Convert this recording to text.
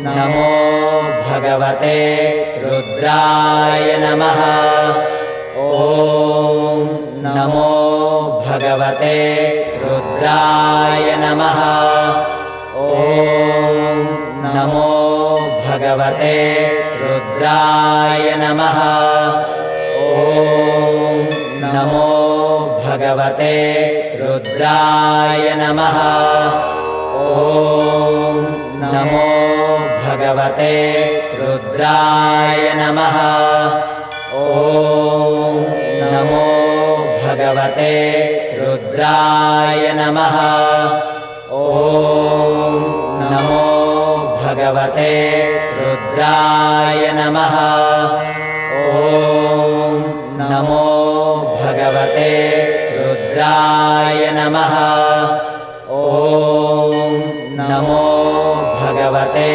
नमो भगवते रुद्राय नमः। ॐ नमो भगवते रुद्राय नमः। ॐ नमो भगवते रुद्राय नमः। ॐ नमो भगवते रुद्राय नमः। ॐ नमो भगवते रुद्राय नमः। ॐ नमो भगवते रुद्राय नमः। ॐ नमो भगवते रुद्राय नमः। ॐ नमो भगवते रुद्राय नमः। ॐ नमो भगवते